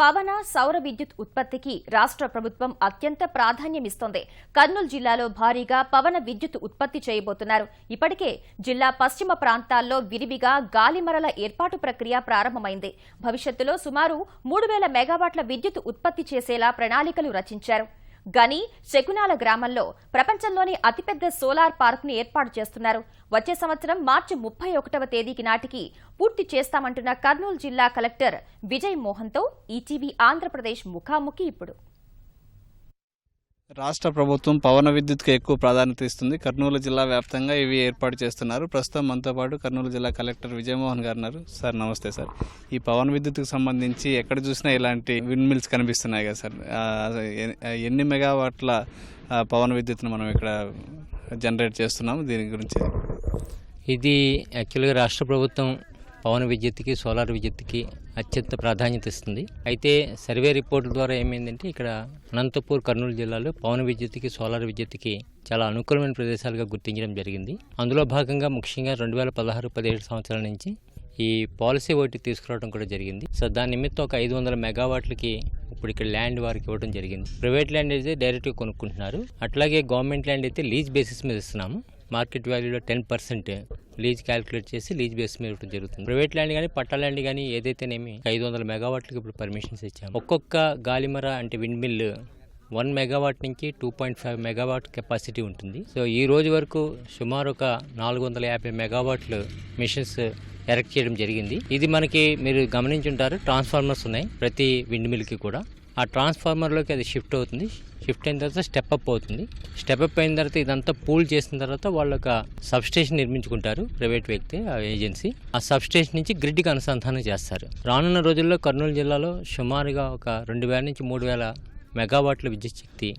పవన సౌర విద్యుత్ ఉత్పత్తికి రాష్ట్ర ప్రభుత్వం అత్యంత ప్రాధాన్యమిస్తోంది. కర్నూలు జిల్లాలో భారీగా పవన విద్యుత్ ఉత్పత్తి చేయబోతున్నారు. ఇప్పటికే జిల్లా పశ్చిమ ప్రాంతాల్లో విరివిగా గాలిమరల ఏర్పాటు ప్రక్రియ ప్రారంభమైంది. భవిష్యత్తులో సుమారు 3000 మెగావాట్ల విద్యుత్ ఉత్పత్తి చేసేలా ప్రణాళికలు రచించారు. గని శకునాల గ్రామంలో ప్రపంచంలోని అతిపెద్ద సోలార్ పార్క్ను ఏర్పాటు చేస్తున్నారు. వచ్చే సంవత్సరం మార్చి 31వ తేదీకి నాటికి పూర్తి చేస్తామంటున్న కర్నూలు జిల్లా కలెక్టర్ విజయ్ మోహన్తో ఈటీవీ ఆంధ్రప్రదేశ్ ముఖాముఖి ఇప్పుడు. రాష్ట్ర ప్రభుత్వం పవన విద్యుత్కి ఎక్కువ ప్రాధాన్యత ఇస్తుంది. కర్నూలు జిల్లా వ్యాప్తంగా ఇవి ఏర్పాటు చేస్తున్నారు. ప్రస్తుతం మనతో పాటు కర్నూలు జిల్లా కలెక్టర్ విజయమోహన్ గారు ఉన్నారు. సార్ నమస్తే సార్. ఈ పవన విద్యుత్కి సంబంధించి ఎక్కడ చూసినా ఇలాంటి విండ్ మిల్స్ కనిపిస్తున్నాయి కదా సార్. ఎన్ని మెగావాట్ల పవన విద్యుత్ను మనం ఇక్కడ జనరేట్ చేస్తున్నాము, దీని గురించి? ఇది యాక్చువల్గా రాష్ట్ర ప్రభుత్వం పవన విద్యుత్కి సోలార్ విద్యుత్కి అత్యంత ప్రాధాన్యత ఇస్తుంది. అయితే సర్వే రిపోర్టుల ద్వారా ఏమైందంటే ఇక్కడ అనంతపూర్ కర్నూలు జిల్లాలో పవన విద్యుత్కి సోలార్ విద్యుత్కి చాలా అనుకూలమైన ప్రదేశాలుగా గుర్తించడం జరిగింది. అందులో భాగంగా ముఖ్యంగా 2016-17 సంవత్సరాల నుంచి ఈ పాలసీ ఒకటి తీసుకురావడం కూడా జరిగింది. సో దాని నిమిత్తం ఒక 500 మెగావాట్లకి ఇప్పుడు ఇక్కడ ల్యాండ్ వారికి ఇవ్వడం జరిగింది. ప్రైవేట్ ల్యాండ్ అయితే డైరెక్ట్గా కొనుక్కుంటున్నారు. అట్లాగే గవర్నమెంట్ ల్యాండ్ అయితే లీజ్ బేసిస్ మీద ఇస్తున్నాము. మార్కెట్ వాల్యూలో 10% లీజ్ క్యాలిక్యులేట్ చేసి లీజ్ బేస్ మీద ఇవ్వడం జరుగుతుంది. ప్రైవేట్ ల్యాండ్ కానీ పట్టా ల్యాండ్ కానీ ఏదైతేనేమి 500 మెగావాట్లకి ఇప్పుడు పర్మిషన్స్ ఇచ్చాము. ఒక్కొక్క గాలిమర అంటే విండ్ మిల్ 1 మెగావాట్ నుంచి 2.5 మెగావాట్ కెపాసిటీ ఉంటుంది. సో ఈ రోజు వరకు సుమారు ఒక 450 మెగావాట్లు మిషన్స్ ఎరెక్ట్ చేయడం జరిగింది. ఇది మనకి మీరు గమనించుంటారు, ట్రాన్స్ఫార్మర్స్ ఉన్నాయి ప్రతి విండ్ మిల్కి కూడా. ఆ ట్రాన్స్ఫార్మర్లోకి అది షిఫ్ట్ అవుతుంది. షిఫ్ట్ అయిన తర్వాత స్టెప్ అప్ అవుతుంది. స్టెప్ అప్ అయిన తర్వాత ఇదంతా పూల్ చేసిన తర్వాత వాళ్ళు ఒక సబ్స్టేషన్ నిర్మించుకుంటారు, ప్రైవేట్ వ్యక్తి ఆ ఏజెన్సీ. ఆ సబ్స్టేషన్ నుంచి గ్రిడ్కి అనుసంధానం చేస్తారు. రానున్న రోజుల్లో కర్నూలు జిల్లాలో సుమారుగా ఒక 2000 నుంచి 3000 మెగావాట్ల విద్యుత్ శక్తి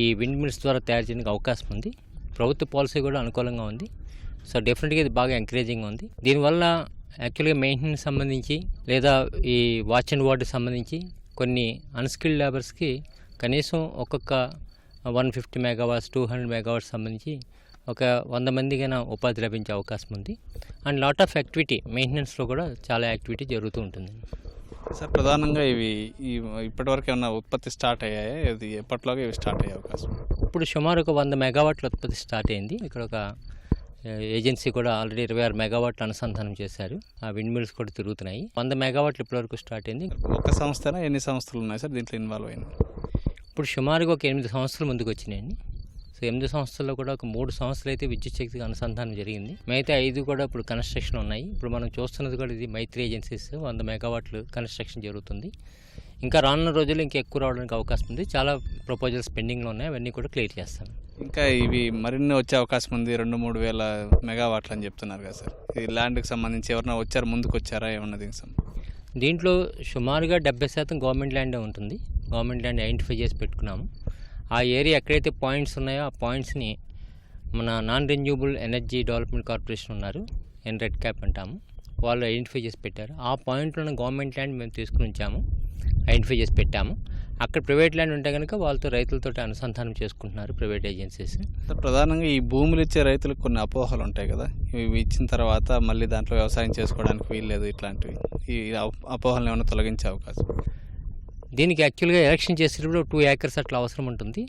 ఈ విండ్ మిల్స్ ద్వారా తయారు చేయడానికి అవకాశం ఉంది. ప్రభుత్వ పాలసీ కూడా అనుకూలంగా ఉంది. సో డెఫినెట్గా ఇది బాగా ఎంకరేజింగ్ ఉంది. దీనివల్ల యాక్చువల్గా మెయింటెనెన్స్ సంబంధించి లేదా ఈ వాచ్ అండ్ వార్డుకి సంబంధించి కొన్ని అన్స్కిల్డ్ లేబర్స్కి కనీసం ఒక్కొక్క 150 మెగావాట్స్ 200 మెగావాట్స్ సంబంధించి ఒక 100 మందికైనా ఉపాధి లభించే అవకాశం ఉంది. అండ్ లాట్ ఆఫ్ యాక్టివిటీ మెయింటెనెన్స్లో కూడా చాలా యాక్టివిటీ జరుగుతూ ఉంటుంది. సార్ ప్రధానంగా ఇవి ఇప్పటివరకు ఏమన్నా ఉత్పత్తి స్టార్ట్ అయ్యాయా? ఇది ఎప్పటిలోగా ఇవి స్టార్ట్ అయ్యే అవకాశం? ఇప్పుడు సుమారు ఒక 100 మెగావాట్ల ఉత్పత్తి స్టార్ట్ అయింది. ఇక్కడ ఒక ఏజెన్సీ కూడా ఆల్రెడీ 26 మెగావాట్లు అనుసంధానం చేశారు. ఆ విండ్ మిల్స్ కూడా తిరుగుతున్నాయి. 100 మెగావాట్లు ఇప్పటివరకు స్టార్ట్ అయింది. ఒక సంస్థనా ఎన్ని సంస్థలు ఉన్నాయి సార్ దీంట్లో ఇన్వాల్వ్ అయినాయి? ఇప్పుడు సుమారుగా ఒక 8 సంవత్సరాలు ముందుకు వచ్చినాయండి. సో 8 సంవత్సరాల్లో కూడా ఒక 3 సంవత్సరాలు అయితే విద్యుత్ శక్తికి అనుసంధానం జరిగింది. మిగతా 5 కూడా ఇప్పుడు కన్స్ట్రక్షన్ ఉన్నాయి. ఇప్పుడు మనం చూస్తున్నది కూడా ఇది మైత్రి ఏజెన్సీస్ 100 మెగావాట్లు కన్స్ట్రక్షన్ జరుగుతుంది. ఇంకా రానున్న రోజుల్లో ఇంకా ఎక్కువ రావడానికి అవకాశం ఉంది. చాలా ప్రపోజల్స్ పెండింగ్లో ఉన్నాయి, అవన్నీ కూడా క్లియర్ చేస్తాం. ఇంకా ఇవి మరిన్ని వచ్చే అవకాశం ఉంది. 2-3 వేల మెగావాట్లు అని చెప్తున్నారు కదా సార్. ఈ ల్యాండ్కి సంబంధించి ఎవరైనా వచ్చారు, ముందుకు వచ్చారా ఏమన్నా దీనికి సంబంధించి? దీంట్లో సుమారుగా 70% గవర్నమెంట్ ల్యాండే ఉంటుంది. గవర్నమెంట్ ల్యాండ్ ఐడెంటిఫై చేసి పెట్టుకున్నాము. ఆ ఏరియా ఎక్కడైతే పాయింట్స్ ఉన్నాయో ఆ పాయింట్స్ని మన non renewable energy development corporation ఉన్నారు, రెడ్ క్యాప్ అంటాము, వాళ్ళు ఐడెంటిఫై చేసి పెట్టారు. ఆ పాయింట్లోనే గవర్నమెంట్ ల్యాండ్ మేము తీసుకుని ఉంచాము, ఐడెంటిఫై చేసి పెట్టాము. అక్కడ ప్రైవేట్ ల్యాండ్ ఉంటే కనుక వాళ్ళతో రైతులతో అనుసంధానం చేసుకుంటున్నారు ప్రైవేట్ ఏజెన్సీస్. ప్రధానంగా ఈ భూములు ఇచ్చే రైతులకు కొన్ని అపోహలు ఉంటాయి కదా, ఇవి ఇచ్చిన తర్వాత మళ్ళీ దాంట్లో వ్యవసాయం చేసుకోవడానికి వీల్లేదు, ఇట్లాంటివి ఈ అపోహలను ఏమైనా తొలగించే అవకాశం? దీనికి యాక్చువల్గా ఎలక్షన్ చేసేటప్పుడు 2 acres అట్లా అవసరం ఉంటుంది.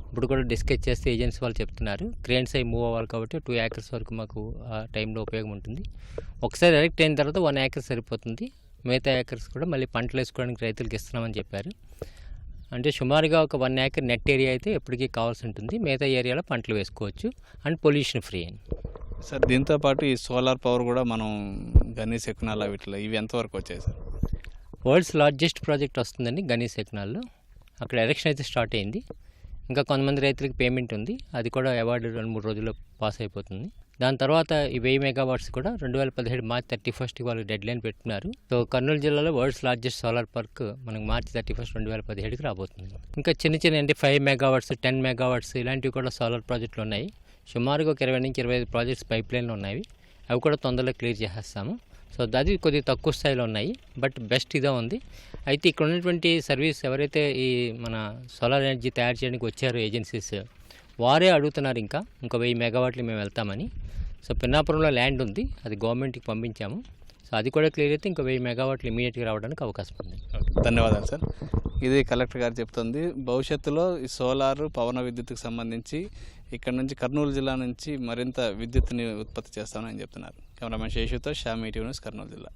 ఇప్పుడు కూడా డిస్కస్ చేస్తే ఏజెన్సీ వాళ్ళు చెప్తున్నారు క్రేన్స్ అవి మూవ్ అవ్వాలి కాబట్టి 2 acres వరకు మాకు ఆ టైంలో ఉపయోగం ఉంటుంది. ఒకసారి ఎలక్ట్ అయిన తర్వాత 1 acre సరిపోతుంది. మిగతా ఏకర్స్ కూడా మళ్ళీ పంటలు వేసుకోవడానికి రైతులకు ఇస్తున్నామని చెప్పారు. అంటే సుమారుగా ఒక 1 acre నెట్ ఏరియా అయితే ఎప్పటికీ కావాల్సి ఉంటుంది. మిగతా ఏరియాలో పంటలు వేసుకోవచ్చు అండ్ పొల్యూషన్ ఫ్రీ. సార్ దీంతో పాటు ఈ సోలార్ పవర్ కూడా మనం గని శకునాల వీటిలో ఇవి ఎంతవరకు వచ్చాయి సార్? వరల్డ్స్ లార్జెస్ట్ ప్రాజెక్ట్ వస్తుందండి గని శకునాల్లో. అక్కడ ఎలక్షన్ అయితే స్టార్ట్ అయింది. ఇంకా కొంతమంది రైతులకు పేమెంట్ ఉంది, అది కూడా అవార్డు 2-3 రోజుల్లో పాస్ అయిపోతుంది. దాని తర్వాత ఈ 1000 మెగావాట్స్ కూడా 2017 మార్చి 31 వాళ్ళు డెడ్ లైన్ పెట్టుకున్నారు. సో కర్నూలు జిల్లాలో వరల్డ్స్ లార్జెస్ట్ సోలార్ పార్క్ మనకు మార్చి 31, 2017కి రాబోతుంది. ఇంకా చిన్న అంటే 5 మెగావాట్స్ 10 మెగావాట్స్ ఇలాంటివి కూడా సోలార్ ప్రాజెక్టులు ఉన్నాయి. సుమారుగా ఒక 20 నుంచి 25 ప్రాజెక్ట్స్ పైప్ లైన్లో ఉన్నాయి. అవి కూడా తొందరలో క్లియర్ చేసేస్తాము. సో అది కొద్దిగా తక్కువ స్థాయిలో ఉన్నాయి, బట్ బెస్ట్ ఇదే ఉంది. అయితే ఇక్కడ ఉన్నటువంటి సర్వీస్ ఎవరైతే ఈ మన సోలార్ ఎనర్జీ తయారు చేయడానికి వచ్చారో ఏజెన్సీస్, వారే అడుగుతున్నారు ఇంకా 1000 మెగావాట్లు మేము వెళ్తామని. సో పిన్నాపురంలో ల్యాండ్ ఉంది, అది గవర్నమెంట్కి పంపించాము. సో అది కూడా క్లియర్ అయితే ఇంకా 1000 మెగావాట్లు ఇమీడియట్గా రావడానికి అవకాశం ఉంది. ధన్యవాదాలు సార్. ఇది కలెక్టర్ గారు చెప్తుంది. భవిష్యత్తులో ఈ సోలారు పవన విద్యుత్తుకు సంబంధించి ఇక్కడ నుంచి కర్నూలు జిల్లా నుంచి మరింత విద్యుత్తుని ఉత్పత్తి చేస్తామని చెప్తున్నారు. కెమెరామెన్ శేషుతో శ్యామ్ ఈటీవీ న్యూస్, కర్నూలు జిల్లా.